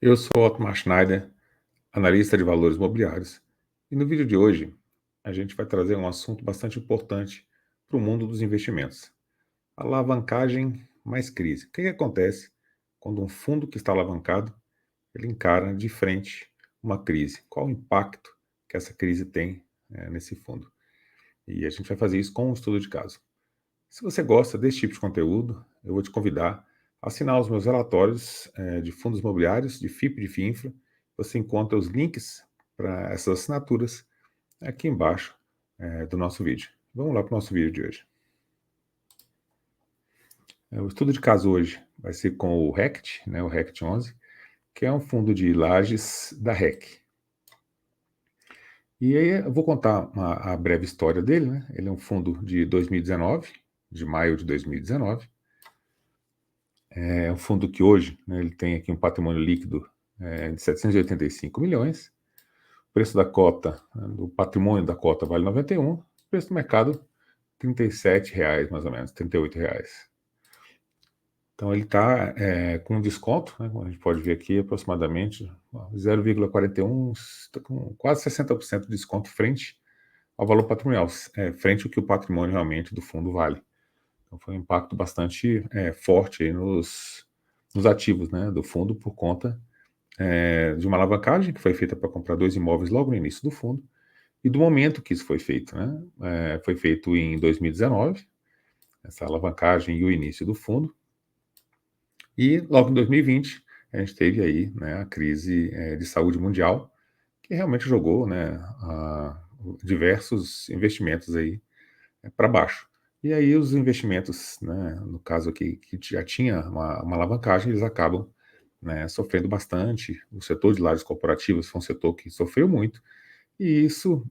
Eu sou Otmar Schneider, analista de valores imobiliários, e no vídeo de hoje a gente vai trazer um assunto bastante importante para o mundo dos investimentos: alavancagem mais crise. O que acontece quando um fundo que está alavancado ele encara de frente uma crise? Qual o impacto que essa crise tem nesse fundo? E a gente vai fazer isso com um estudo de caso. Se você gosta desse tipo de conteúdo, eu vou te convidar a assinar os meus relatórios de fundos imobiliários, de FIP e de FIINFRA. Você encontra os links para essas assinaturas aqui embaixo do nosso vídeo. Vamos lá para o nosso vídeo de hoje. O estudo de caso hoje vai ser com o RECT, o RECT 11, que é um fundo de lajes da REC. E aí eu vou contar a breve história dele, né? Ele é um fundo de 2019, de maio de 2019. É um fundo que hoje ele tem aqui um patrimônio líquido de 785 milhões. O preço da cota, do patrimônio da cota vale 91, o preço do mercado R$ 37,00 mais ou menos, R$ 38,00. Então ele está com um desconto, como a gente pode ver aqui, aproximadamente 0,41, com quase 60% de desconto frente ao valor patrimonial, frente ao que o patrimônio realmente do fundo vale. Então foi um impacto bastante forte aí nos ativos do fundo por conta de uma alavancagem que foi feita para comprar 2 imóveis logo no início do fundo e do momento que isso foi feito. Foi feito em 2019, essa alavancagem e o início do fundo. E logo em 2020 a gente teve aí a crise de saúde mundial, que realmente jogou diversos investimentos aí para baixo. E aí os investimentos, no caso aqui, que já tinha uma alavancagem, eles acabam sofrendo bastante. O setor de lajes corporativas foi um setor que sofreu muito, e isso,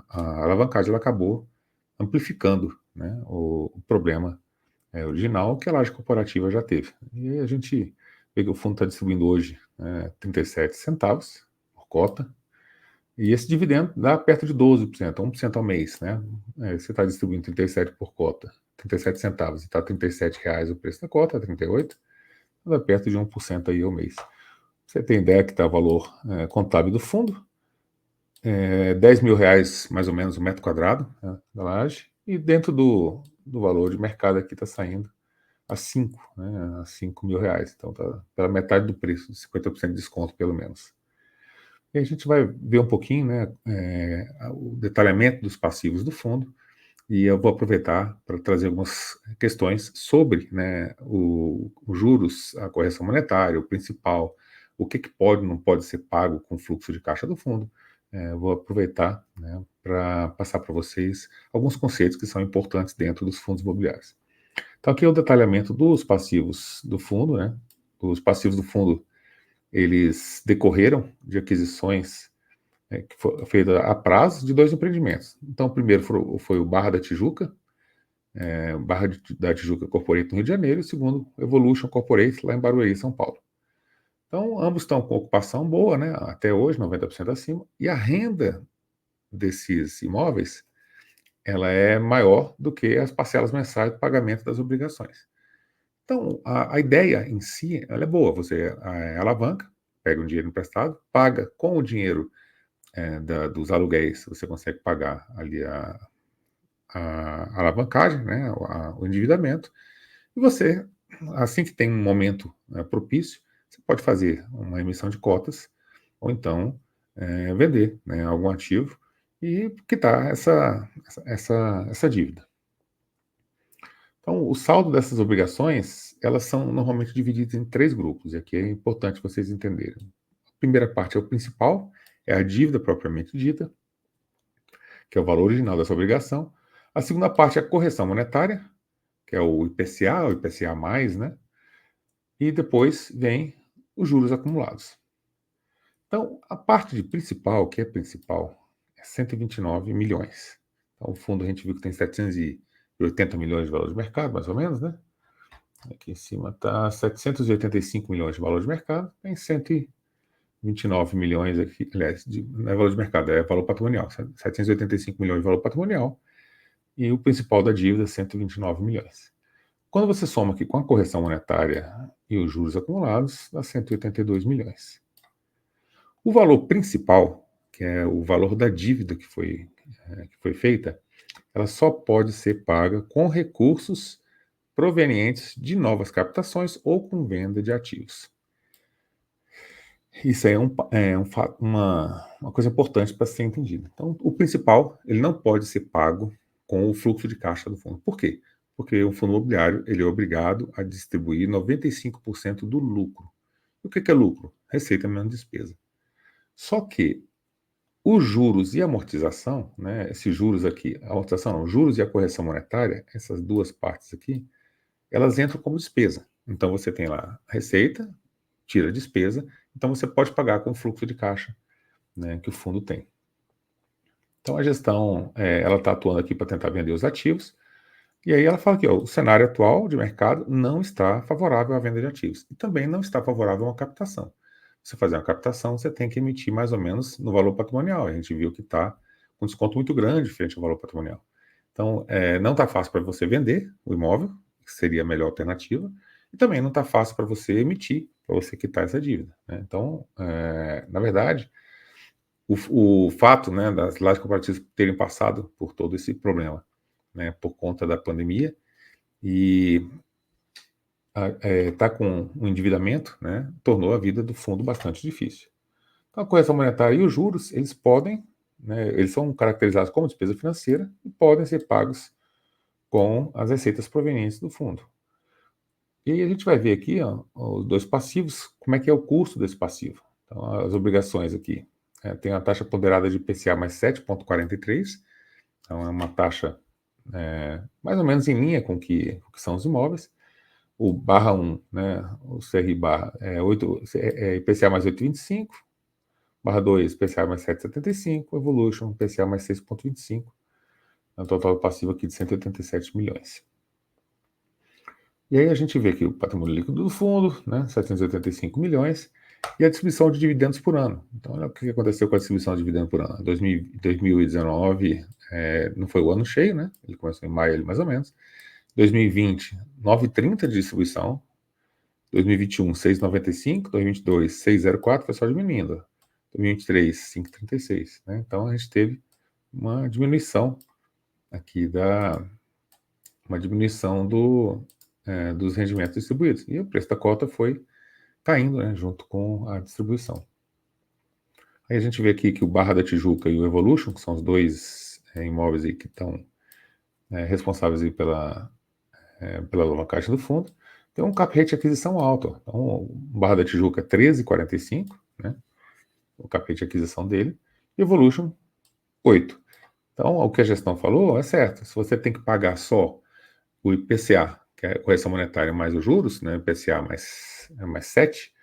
a alavancagem ela acabou amplificando o problema original que a laje corporativa já teve. E aí a gente vê que o fundo está distribuindo hoje 37 centavos por cota, e esse dividendo dá perto de 12%, 1% ao mês, você está distribuindo 37 por cota, 37 centavos, e está R$ 37,00 o preço da cota, 38, dá perto de 1% aí ao mês. Você tem ideia que está o valor contábil do fundo, R$ 10 mil mais ou menos o metro quadrado da laje, e dentro do valor de mercado aqui está saindo a 5, a R$ 5 mil, então está pela metade do preço, 50% de desconto pelo menos. E a gente vai ver um pouquinho o detalhamento dos passivos do fundo, e eu vou aproveitar para trazer algumas questões sobre os juros, a correção monetária, o principal, o que pode ou não pode ser pago com o fluxo de caixa do fundo. Vou aproveitar para passar para vocês alguns conceitos que são importantes dentro dos fundos imobiliários. Então aqui é o detalhamento dos passivos do fundo. Os passivos do fundo, eles decorreram de aquisições que foi feita a prazo de 2 empreendimentos. Então, o primeiro foi o Barra da Tijuca, Barra da Tijuca Corporate no Rio de Janeiro, e o segundo, Evolution Corporate, lá em Barueri, São Paulo. Então, ambos estão com ocupação boa, até hoje, 90% acima, e a renda desses imóveis, ela é maior do que as parcelas mensais de pagamento das obrigações. Então, a ideia em si, ela é boa, você alavanca, pega um dinheiro emprestado, paga com o dinheiro dos aluguéis, você consegue pagar ali a alavancagem, o endividamento, e você, assim que tem um momento propício, você pode fazer uma emissão de cotas, ou então vender algum ativo e quitar essa dívida. Então, o saldo dessas obrigações, elas são normalmente divididas em 3 grupos, e aqui é importante vocês entenderem. A primeira parte é o principal, é a dívida propriamente dita, que é o valor original dessa obrigação. A segunda parte é a correção monetária, que é o IPCA+, e depois vem os juros acumulados. Então, a parte de principal, que é principal, é 129 milhões. Então, o fundo a gente viu que tem 780 milhões de valor de mercado, mais ou menos, Aqui em cima está 785 milhões de valor de mercado, tem 129 milhões aqui, aliás, não é valor de mercado, é valor patrimonial, 785 milhões de valor patrimonial, e o principal da dívida, 129 milhões. Quando você soma aqui com a correção monetária e os juros acumulados, dá 182 milhões. O valor principal, que é o valor da dívida que foi feita, ela só pode ser paga com recursos provenientes de novas captações ou com venda de ativos. Isso aí uma coisa importante para ser entendida. Então, o principal, ele não pode ser pago com o fluxo de caixa do fundo. Por quê? Porque o fundo imobiliário, ele é obrigado a distribuir 95% do lucro. O que é lucro? Receita menos despesa. Só que os juros e a amortização, né, esses juros aqui, a amortização não, juros e a correção monetária, essas duas partes aqui, elas entram como despesa. Então você tem lá a receita, tira a despesa, então você pode pagar com o fluxo de caixa, né, que o fundo tem. Então a gestão, ela está atuando aqui para tentar vender os ativos, e aí ela fala que o cenário atual de mercado não está favorável à venda de ativos, e também não está favorável a uma captação. Você fazer uma captação, você tem que emitir mais ou menos no valor patrimonial. A gente viu que está com desconto muito grande frente ao valor patrimonial. Então, não está fácil para você vender o imóvel, que seria a melhor alternativa, e também não está fácil para você emitir, para você quitar essa dívida, né? Então, na verdade, o fato, né, das lajes corporativas terem passado por todo esse problema, né, por conta da pandemia, e tá com um endividamento, né, tornou a vida do fundo bastante difícil. Então, a correção monetária e os juros, eles podem, né, eles são caracterizados como despesa financeira e podem ser pagos com as receitas provenientes do fundo. E aí a gente vai ver aqui, ó, os dois passivos, como é que é o custo desse passivo. Então, as obrigações aqui, tem a taxa ponderada de IPCA mais 7,43, então é uma taxa mais ou menos em linha com o que são os imóveis. O barra 1, né, o CRI barra IPCA mais 8,25, barra 2, IPCA mais 7,75, Evolution, IPCA mais 6,25, um total passivo aqui de 187 milhões. E aí a gente vê aqui o patrimônio líquido do fundo, né, 785 milhões, e a distribuição de dividendos por ano. Então, olha o que aconteceu com a distribuição de dividendos por ano. 2019 não foi o ano cheio, né? Ele começou em maio, mais ou menos. 2020, 9,30 de distribuição. 2021, 6,95. 2022, 6,04, foi só diminuindo. 2023, 5,36. Né? Então, a gente teve uma diminuição aqui uma diminuição dos rendimentos distribuídos. E o preço da cota foi caindo, né, junto com a distribuição. Aí a gente vê aqui que o Barra da Tijuca e o Evolution, que são os dois imóveis aí que estão responsáveis aí pela alavancagem do fundo, tem um cap rate de aquisição alto. Então, o Barra da Tijuca 13,45, né, o cap rate de aquisição dele, e o Evolution 8. Então, o que a gestão falou é certo. Se você tem que pagar só o IPCA, que é a correção monetária, mais os juros, né, IPCA mais 7,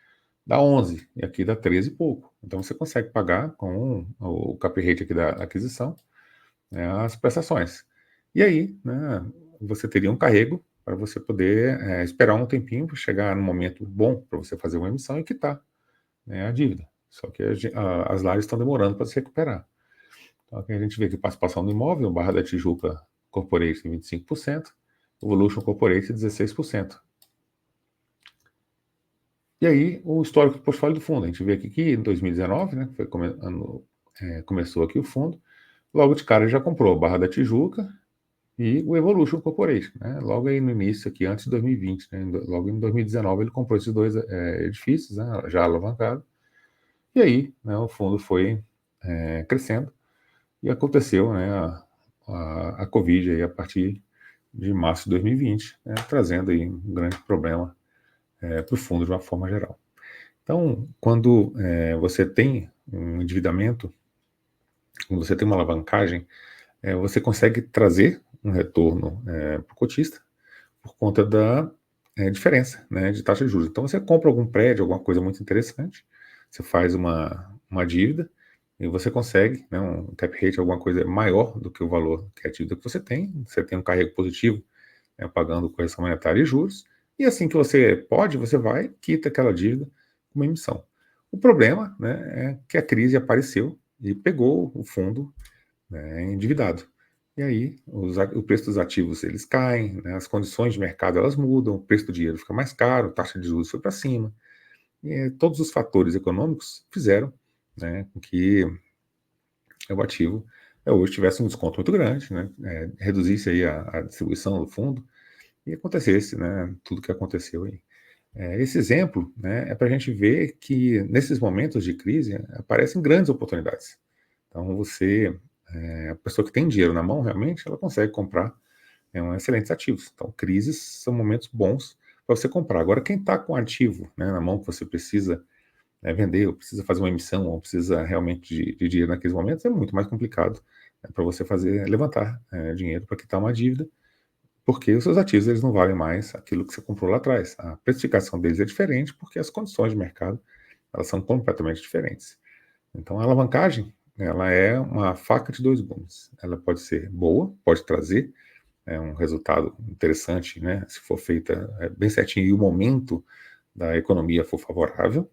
dá 11, e aqui dá 13 e pouco. Então você consegue pagar com o cap rate aqui da aquisição, né, as prestações. E aí, né, você teria um carrego para você poder esperar um tempinho para chegar no momento bom para você fazer uma emissão e quitar, né, a dívida. Só que as lajes estão demorando para se recuperar. Então aqui a gente vê que participação no imóvel, Barra da Tijuca Corporation 25%, Evolution Corporation 16%. E aí, o histórico do portfólio do fundo. A gente vê aqui que em 2019, né, foi começou aqui o fundo, logo de cara já comprou a Barra da Tijuca e o Evolution Corporation, né, logo aí no início, aqui antes de 2020, né, logo em 2019 ele comprou esses dois edifícios, né, já alavancado, e aí, né, o fundo foi crescendo e aconteceu, né, a Covid aí a partir de março de 2020, né, trazendo aí um grande problema para o fundo de uma forma geral. Então, quando você tem um endividamento, quando você tem uma alavancagem, você consegue trazer um retorno para o cotista por conta da diferença, né, de taxa de juros. Então, você compra algum prédio, alguma coisa muito interessante, você faz uma dívida e você consegue, né, um cap rate, alguma coisa maior do que o valor que é a dívida que você tem um carrego positivo, pagando correção monetária e juros, e assim que você pode, você vai, quita aquela dívida com uma emissão. O problema, né, é que a crise apareceu e pegou o fundo, né, endividado. e aí o preço dos ativos eles caem, né, as condições de mercado elas mudam, o preço do dinheiro fica mais caro, a taxa de juros foi para cima, e todos os fatores econômicos fizeram, né, com que o ativo hoje tivesse um desconto muito grande, né, reduzisse aí a distribuição do fundo e acontecesse, né, tudo que aconteceu aí. Esse exemplo, né, é para a gente ver que nesses momentos de crise aparecem grandes oportunidades. Então a pessoa que tem dinheiro na mão realmente, ela consegue comprar excelentes ativos. Então crises são momentos bons para você comprar. Agora quem está com ativo, né, na mão que você precisa vender, ou precisa fazer uma emissão, ou precisa realmente de dinheiro naqueles momentos, é muito mais complicado, né, para você levantar dinheiro para quitar uma dívida, porque os seus ativos eles não valem mais aquilo que você comprou lá atrás. A precificação deles é diferente porque as condições de mercado elas são completamente diferentes. Então a alavancagem ela é uma faca de dois gumes. Ela pode ser boa, pode trazer um resultado interessante, né, se for feita bem certinho e o momento da economia for favorável.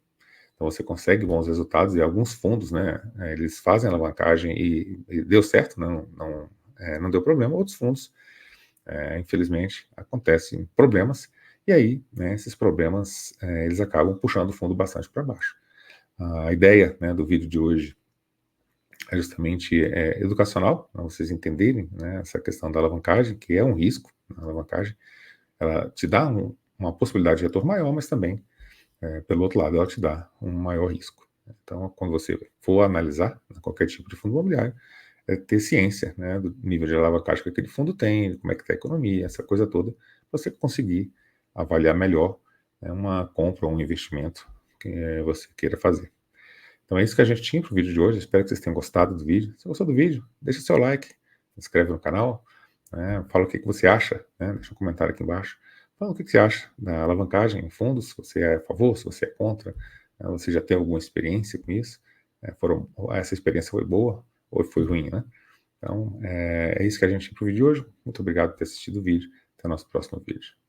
Então você consegue bons resultados e alguns fundos, né, eles fazem alavancagem e deu certo, não deu problema. Outros fundos, infelizmente, acontecem problemas e aí, né, esses problemas eles acabam puxando o fundo bastante para baixo. A ideia, né, do vídeo de hoje é justamente educacional, para vocês entenderem, né, essa questão da alavancagem, que é um risco. A alavancagem ela te dá uma possibilidade de retorno maior, mas também pelo outro lado, ela te dá um maior risco. Então, quando você for analisar qualquer tipo de fundo imobiliário, é ter ciência, né, do nível de alavancagem que aquele fundo tem, como é que está a economia, essa coisa toda, para você conseguir avaliar melhor uma compra ou um investimento que você queira fazer. Então é isso que a gente tinha para o vídeo de hoje, espero que vocês tenham gostado do vídeo. Se gostou do vídeo, deixa seu like, se inscreve no canal, né, fala o que você acha, né, deixa um comentário aqui embaixo. Fala o que você acha da alavancagem em fundos, se você é a favor, se você é contra, né, você já tem alguma experiência com isso, essa experiência foi boa ou foi ruim, né? Então, é isso que a gente tinha para o vídeo de hoje. Muito obrigado por ter assistido o vídeo. Até o nosso próximo vídeo.